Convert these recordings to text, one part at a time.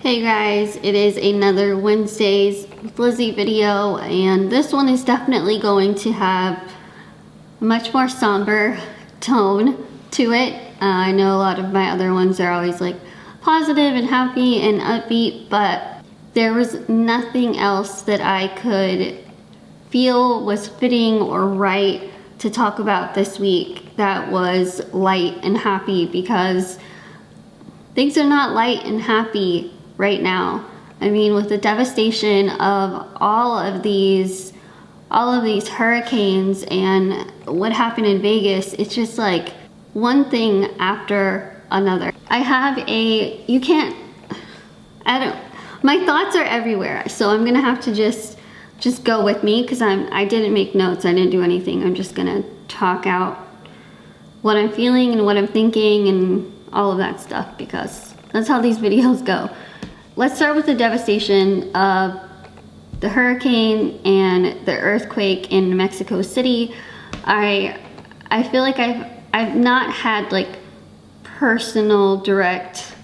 Hey guys, it is another Wednesdays with Lizzie video, and this one is definitely going to have a much more somber tone to it. I know a lot of my other ones are always like positive and happy and upbeat, but there was nothing else that I could feel was fitting or right to talk about this week that was light and happy, because things are not light and happy right now. I mean, with the devastation of all of these hurricanes and what happened in Vegas, it's just like one thing after another. My thoughts are everywhere, so I'm gonna have to just go with me, because I didn't make notes, I didn't do anything. I'm just gonna talk out what I'm feeling and what I'm thinking and all of that stuff, because that's how these videos go. Let's start with the devastation of the hurricane and the earthquake in Mexico City. I feel like I've not had like personal direct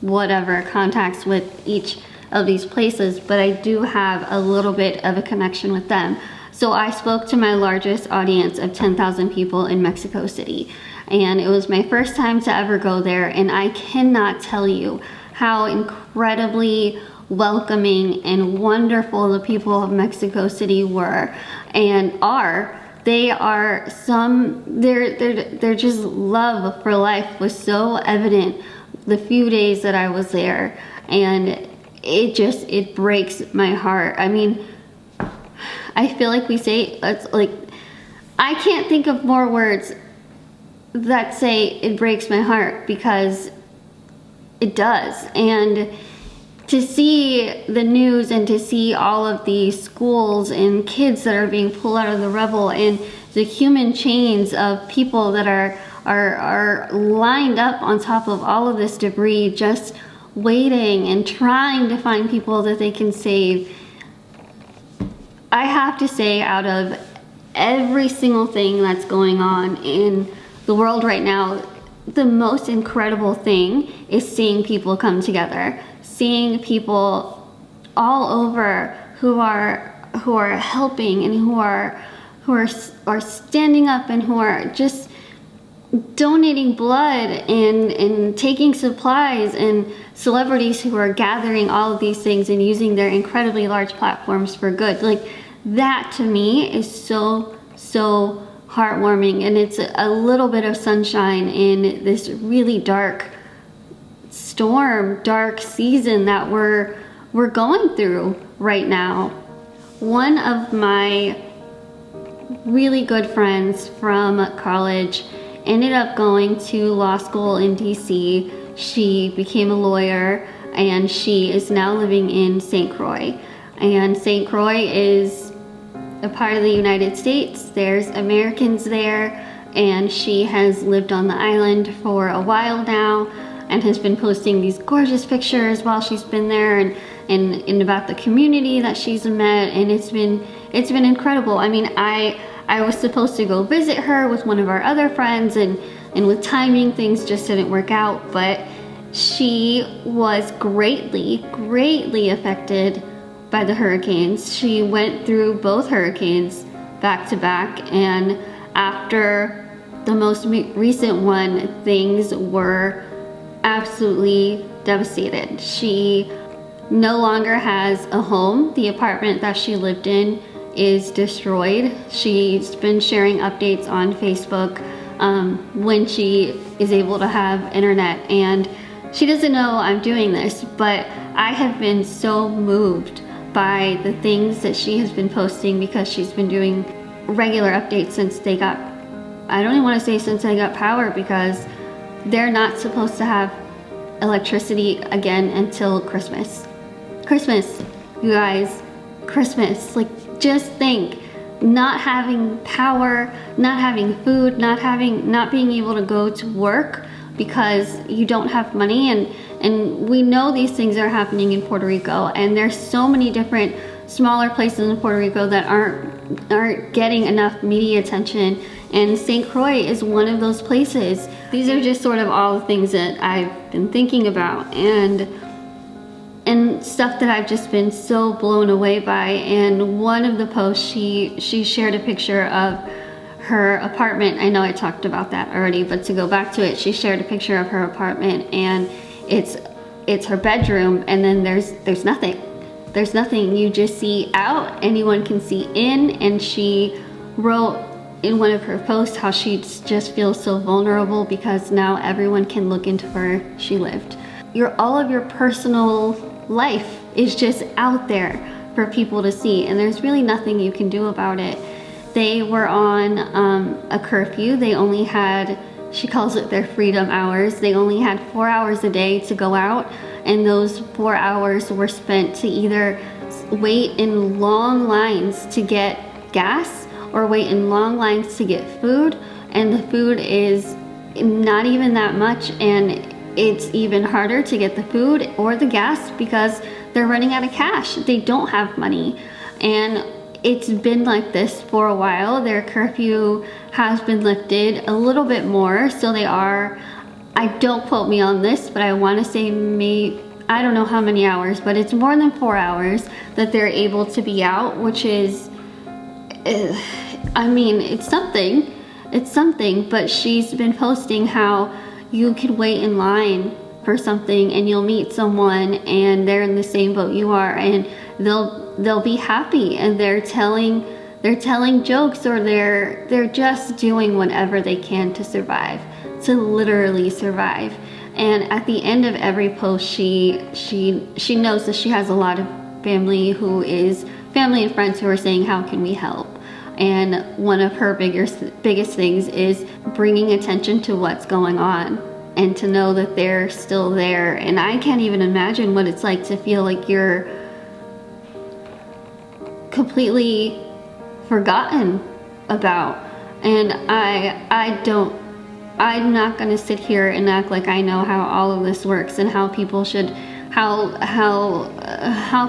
whatever contacts with each of these places, but I do have a little bit of a connection with them. So I spoke to my largest audience of 10,000 people in Mexico City, and it was my first time to ever go there, and I cannot tell you how incredibly welcoming and wonderful the people of Mexico City were and are. Their just love for life was so evident the few days that I was there, and it breaks my heart. I mean, I feel like I can't think of more words that say it breaks my heart, because it does. And to see the news and to see all of these schools and kids that are being pulled out of the rubble, and the human chains of people that are lined up on top of all of this debris, just waiting and trying to find people that they can save. I have to say, out of every single thing that's going on in the world right now, the most incredible thing is seeing people come together, seeing people all over who are helping and who are standing up and who are just donating blood and taking supplies, and celebrities who are gathering all of these things and using their incredibly large platforms for good. Like, that to me is so heartwarming, and it's a little bit of sunshine in this really dark storm, dark season that we're going through right now. One of my really good friends from college ended up going to law school in DC. She became a lawyer, and she is now living in St. Croix. And St. Croix is a part of the United States. There's Americans there, and she has lived on the island for a while now and has been posting these gorgeous pictures while she's been there, and about the community that she's met, and it's been incredible. I mean, I was supposed to go visit her with one of our other friends, and with timing things just didn't work out, but she was greatly affected by the hurricanes. She went through both hurricanes back to back, and after the most recent one, things were absolutely devastated. She no longer has a home. The apartment that she lived in is destroyed. She's been sharing updates on Facebook when she is able to have internet, and she doesn't know I'm doing this, but I have been so moved by the things that she has been posting, because she's been doing regular updates since they got, I don't even want to say since they got power, because they're not supposed to have electricity again until Christmas. Christmas, you guys, Christmas. Like, just think, not having power, not having food, not being able to go to work because you don't have money, and we know these things are happening in Puerto Rico, and there's so many different smaller places in Puerto Rico that aren't getting enough media attention, and St. Croix is one of those places. These are just sort of all the things that I've been thinking about, and and stuff that I've just been so blown away by. And one of the posts, she shared a picture of her apartment. I know I talked about that already, but to go back to it, she shared a picture of her apartment, and it's her bedroom, and then there's nothing. There's nothing. You just see out, anyone can see in. And she wrote in one of her posts how she just feels so vulnerable because now everyone can look into where she lived. All of your personal life is just out there for people to see, and there's really nothing you can do about it. They were on a curfew. They only had, she calls it their freedom hours. They only had 4 hours a day to go out, and those 4 hours were spent to either wait in long lines to get gas or wait in long lines to get food, and the food is not even that much, and it's even harder to get the food or the gas because they're running out of cash. They don't have money, and it's been like this for a while. Their curfew has been lifted a little bit more, so they are, don't quote me on this, but I want to say I don't know how many hours, but it's more than 4 hours that they're able to be out, which is, I mean, it's something, but she's been posting how you could wait in line for something and you'll meet someone and they're in the same boat you are, and they'll be happy, and they're telling jokes, or they're just doing whatever they can to survive, to literally survive. And at the end of every post, she knows that she has a lot of family and friends who are saying, how can we help? And one of her biggest things is bringing attention to what's going on and to know that they're still there. And I can't even imagine what it's like to feel like you're completely forgotten about. And I'm not gonna sit here and act like I know how all of this works and how people should, how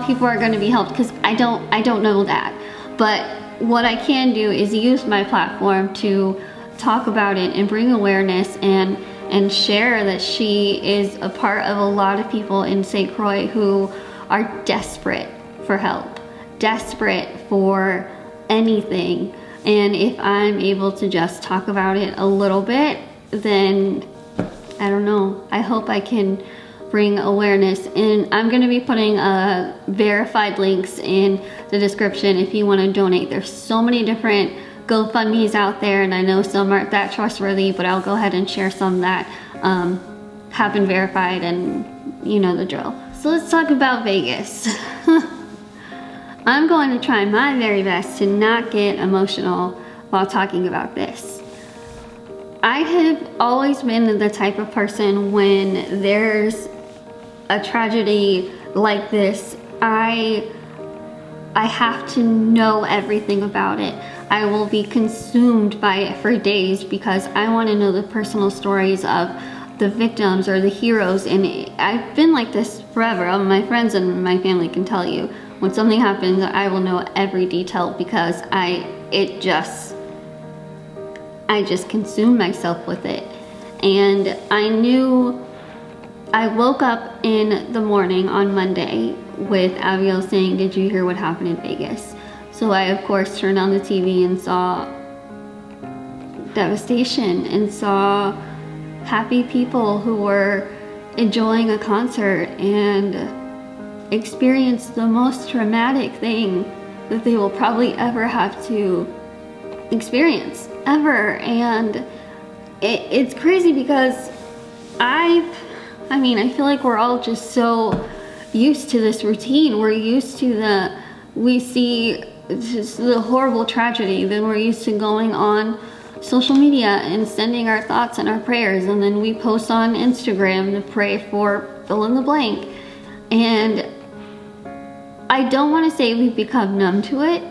people are gonna be helped, because I don't know that. But what I can do is use my platform to talk about it and bring awareness and share that she is a part of a lot of people in St. Croix who are desperate for help, desperate for anything. And if I'm able to just talk about it a little bit, then I don't know, I hope I can bring awareness. And I'm going to be putting verified links in the description if you want to donate. There's so many different GoFundMes out there, and I know some aren't that trustworthy, but I'll go ahead and share some that have been verified, and you know the drill. So let's talk about Vegas. I'm going to try my very best to not get emotional while talking about this. I have always been the type of person, when there's a tragedy like this, I have to know everything about it. I will be consumed by it for days because I want to know the personal stories of the victims or the heroes. And I've been like this forever. My friends and my family can tell you, when something happens, I will know every detail because I just consume myself with it. And I woke up in the morning on Monday with Abigail saying, "Did you hear what happened in Vegas?" So I, of course, turned on the TV and saw devastation and saw happy people who were enjoying a concert and experienced the most traumatic thing that they will probably ever have to experience, ever. And it's crazy because I feel like we're all just so used to this routine. We're used to we see just the horrible tragedy, then we're used to going on social media and sending our thoughts and our prayers, and then we post on Instagram to pray for fill in the blank. And I don't want to say we've become numb to it,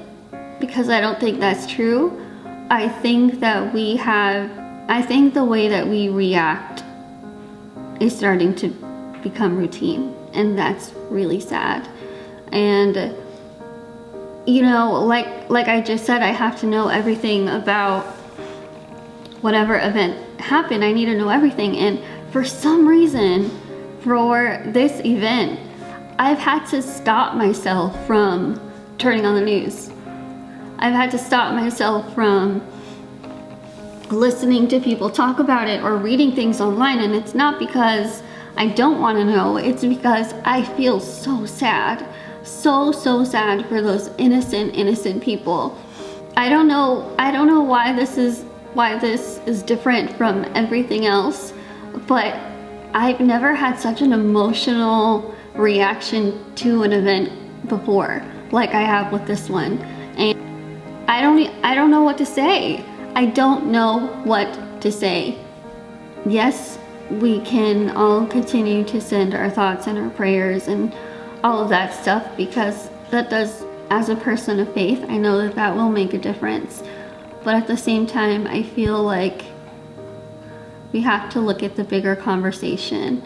because I don't think that's true. I think the way that we react is starting to become routine, and that's really sad. And you know, like I just said, I have to know everything about whatever event happened. I need to know everything. And for some reason, for this event, I've had to stop myself from turning on the news. I've had to stop myself from listening to people talk about it or reading things online, and it's not because I don't want to know, it's because I feel so sad. So sad for those innocent people. I don't know why this is different from everything else, but I've never had such an emotional reaction to an event before like I have with this one. And I don't know what to say. I don't know what to say. Yes, we can all continue to send our thoughts and our prayers and all of that stuff, because that does, as a person of faith, I know that that will make a difference. But at the same time, I feel like we have to look at the bigger conversation.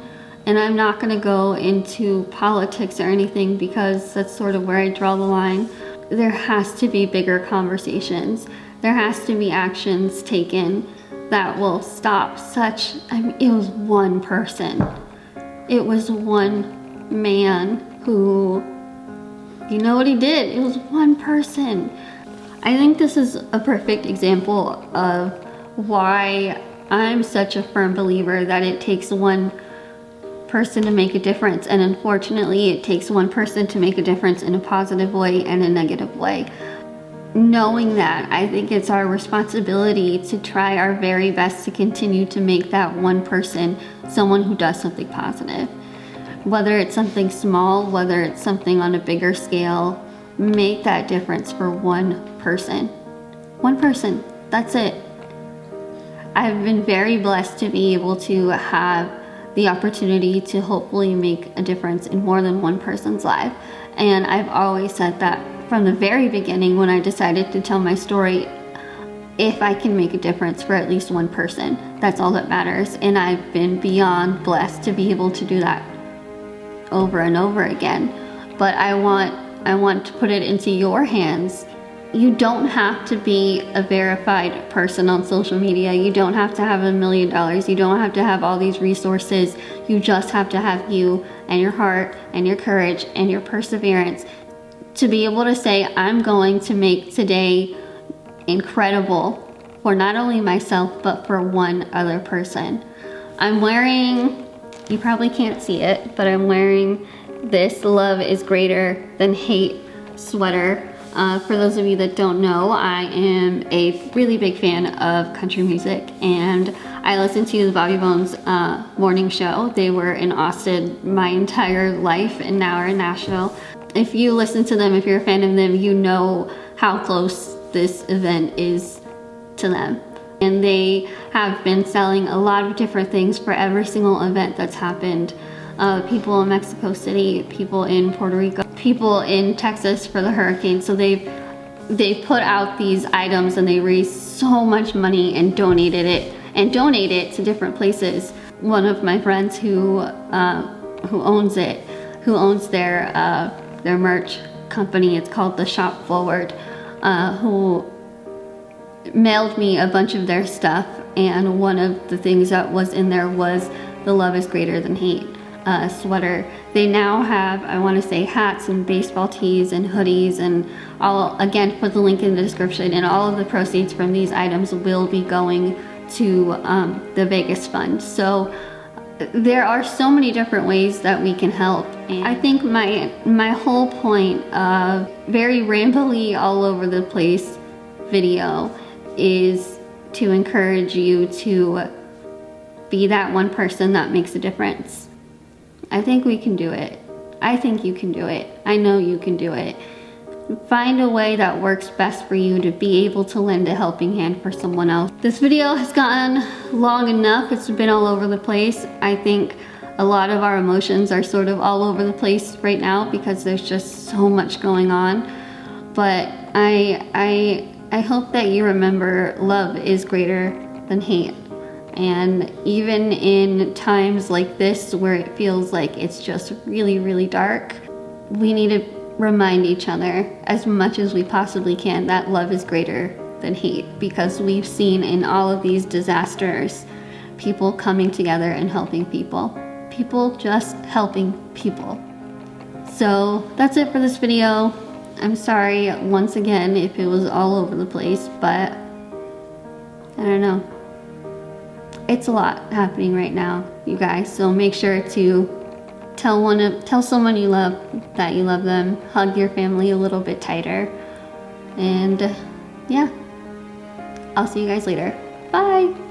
And I'm not going to go into politics or anything, because that's sort of where I draw the line. There has to be bigger conversations. There has to be actions taken that will stop such, it was one person. It was one man who, you know what he did? It was one person. I think this is a perfect example of why I'm such a firm believer that it takes one person to make a difference, and unfortunately it takes one person to make a difference in a positive way and a negative way. Knowing that, I think it's our responsibility to try our very best to continue to make that one person someone who does something positive. Whether it's something small, whether it's something on a bigger scale, make that difference for one person. One person, that's it. I've been very blessed to be able to have the opportunity to hopefully make a difference in more than one person's life. And I've always said that from the very beginning when I decided to tell my story, if I can make a difference for at least one person, that's all that matters. And I've been beyond blessed to be able to do that over and over again. But I want to put it into your hands. You don't have to be a verified person on social media. You don't have to have $1 million. You don't have to have all these resources. You just have to have you and your heart and your courage and your perseverance to be able to say, I'm going to make today incredible for not only myself, but for one other person. I'm wearing, you probably can't see it, but I'm wearing this Love is Greater Than Hate sweater. For those of you that don't know, I am a really big fan of country music, and I listen to the Bobby Bones morning show. They were in Austin my entire life and now are in Nashville. If you listen to them, if you're a fan of them, you know how close this event is to them. And they have been selling a lot of different things for every single event that's happened. People in Mexico City, people in Puerto Rico, people in Texas for the hurricane. So they've put out these items and they raised so much money and donated it to different places. One of my friends who owns their merch company, it's called The Shop Forward, who mailed me a bunch of their stuff, and one of the things that was in there was the Love is Greater Than Hate sweater. They now have, I want to say, hats and baseball tees and hoodies, and I'll again put the link in the description, and all of the proceeds from these items will be going to the Vegas Fund. So there are so many different ways that we can help. And I think my whole point of very rambly all over the place video is to encourage you to be that one person that makes a difference. I think we can do it. I think you can do it. I know you can do it. Find a way that works best for you to be able to lend a helping hand for someone else. This video has gotten long enough. It's been all over the place. I think a lot of our emotions are sort of all over the place right now because there's just so much going on. But I hope that you remember love is greater than hate. And even in times like this where it feels like it's just really, really dark, we need to remind each other as much as we possibly can that love is greater than hate, because we've seen in all of these disasters people coming together and helping people. People just helping people. So that's it for this video. I'm sorry once again if it was all over the place, but I don't know. It's a lot happening right now, you guys. So make sure to tell someone you love that you love them. Hug your family a little bit tighter. And yeah, I'll see you guys later. Bye.